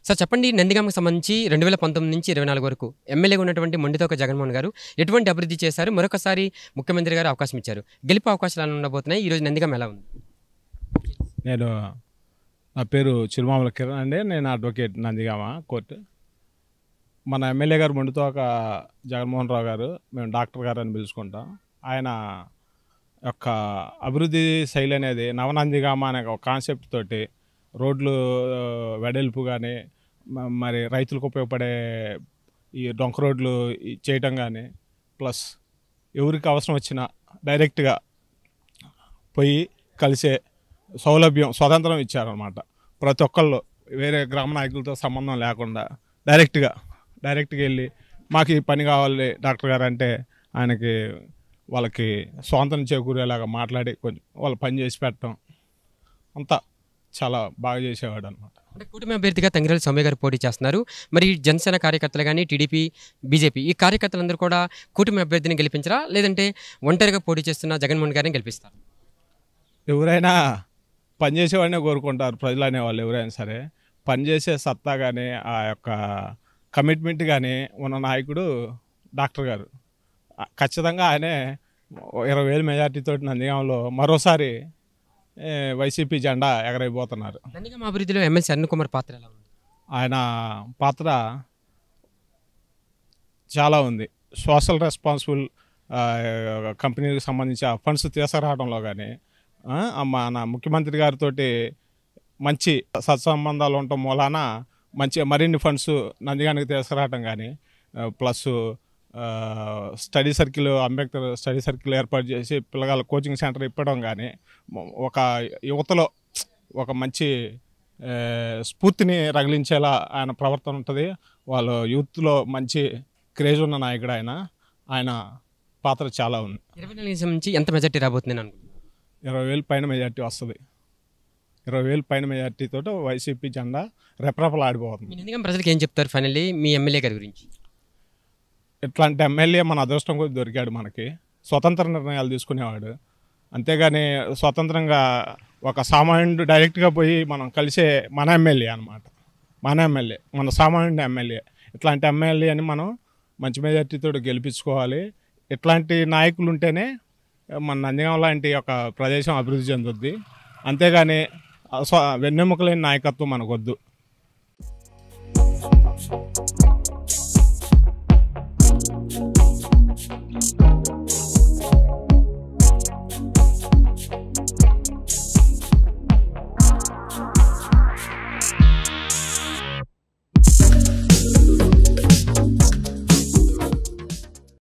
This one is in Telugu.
సార్ చెప్పండి, నందిగామకు సంబంధించి 2019 నుంచి 24 వరకు ఎమ్మెల్యేగా ఉన్నటువంటి మొండితోక జగన్మోహన్ గారు ఎటువంటి అభివృద్ధి చేశారు? మరొకసారి ముఖ్యమంత్రి గారు అవకాశం ఇచ్చారు. గెలుపు అవకాశాలు ఎలా ఉండబోతున్నాయి? ఈరోజు నందిగామ ఎలా ఉంది? నా పేరు చిరుమాముల కిరణ్ అండి. నేను అడ్వకేట్ నందిగామ కోర్టు. మన ఎమ్మెల్యే గారు మొండితోక జగన్మోహన్ రావు గారు, మేము డాక్టర్ గారు అని పిలుచుకుంటాం. ఆయన యొక్క అభివృద్ధి శైలి అనేది నవనందిగామ అనే ఒక కాన్సెప్ట్ తోటి రోడ్లు వెడల్పు కానీ, మరి రైతులకు ఉపయోగపడే ఈ డొంక రోడ్లు చేయటం కానీ, ప్లస్ ఎవరికి అవసరం వచ్చినా డైరెక్ట్గా పోయి కలిసే సౌలభ్యం, స్వతంత్రం ఇచ్చారనమాట. ప్రతి ఒక్కళ్ళు వేరే గ్రామ నాయకులతో సంబంధం లేకుండా డైరెక్ట్గా వెళ్ళి మాకు ఈ పని కావాలి డాక్టర్ గారు అంటే ఆయనకి వాళ్ళకి స్వాతంత్రం చేకూరేలాగా మాట్లాడి కొంచెం వాళ్ళు పని చేసి పెట్టడం అంతా చాలా బాగా చేసేవాడు అనమాట. అంటే కూటమి అభ్యర్థిగా తంగిరాల సౌమ్య గారు పోటీ చేస్తున్నారు. మరి జనసేన కార్యకర్తలు కానీ, టీడీపీ, బీజేపీ ఈ కార్యకర్తలందరూ కూడా కూటమి అభ్యర్థిని గెలిపించరా, లేదంటే ఒంటరిగా పోటీ చేస్తున్న జగన్మోహన్ గారిని గెలిపిస్తారు? ఎవరైనా పనిచేసేవాడినే కోరుకుంటారు ప్రజలు అనేవాళ్ళు. ఎవరైనా సరే పనిచేసే సత్తా కానీ, ఆ యొక్క కమిట్మెంట్ కానీ ఉన్న నాయకుడు డాక్టర్ గారు. ఖచ్చితంగా ఆయనే 20,000 మెజార్టీతో నందిగామలో మరోసారి వైసీపీ జెండా ఎగరైపోతున్నారు. నందిగామ అభివృద్ధిలో ఎమ్మెల్సీ అరుణ్ కుమార్ పాత్ర ఎలా ఉంది? ఆయన పాత్ర చాలా ఉంది. సోషల్ రెస్పాన్సిబుల్ కంపెనీకి సంబంధించి ఆ ఫండ్స్ తీసుకురావడంలో కానీ, మన ముఖ్యమంత్రి గారితో మంచి సత్సంబంధాలు ఉండటం మూలాన మరిన్ని ఫండ్స్ నందిగానికి తీసుకురావడం కానీ, plus study circle, Ambedkar study circle ఏర్పాటు చేసి పిల్లగాళ్ళ కోచింగ్ సెంటర్ ఇప్పడం కానీ, ఒక యువతలో ఒక మంచి స్ఫూర్తిని రగిలించేలా ఆయన ప్రవర్తన ఉంటుంది. వాళ్ళు యూత్లో మంచి క్రేజ్ ఉన్న నాయకుడు ఆయన పాత్ర చాలా ఉంది. 24 నుంచి ఎంత మెజార్టీ రాబోతుంది అనుకుంటున్నాను? 20,000 పైన మెజార్టీ వస్తుంది. 20,000 పైన మెజార్టీతో వైసీపీ జెండా రెపరెపలు ఆడిపోతుంది. నందిగామ ప్రజలకు ఏం చెప్తారు ఫైనల్లీ మీ ఎమ్మెల్యే గారి గురించి? ఇట్లాంటి ఎమ్మెల్యే మన అదృష్టం కొద్ది దొరికాడు మనకి. స్వతంత్ర నిర్ణయాలు తీసుకునేవాడు. అంతేగాని స్వతంత్రంగా ఒక సామాన్యుడు డైరెక్ట్గా పోయి మనం కలిసే మన ఎమ్మెల్యే అనమాట. మన సామాన్యుడు ఎమ్మెల్యే. ఇట్లాంటి ఎమ్మెల్యేని మనం మంచి మెజార్టీతో గెలిపించుకోవాలి. ఇట్లాంటి నాయకులు ఉంటేనే మన నందిగామ లాంటి ఒక ప్రదేశం అభివృద్ధి చెందుద్ది. అంతేగాని వెన్నెముక లేని నాయకత్వం మనకొద్దు.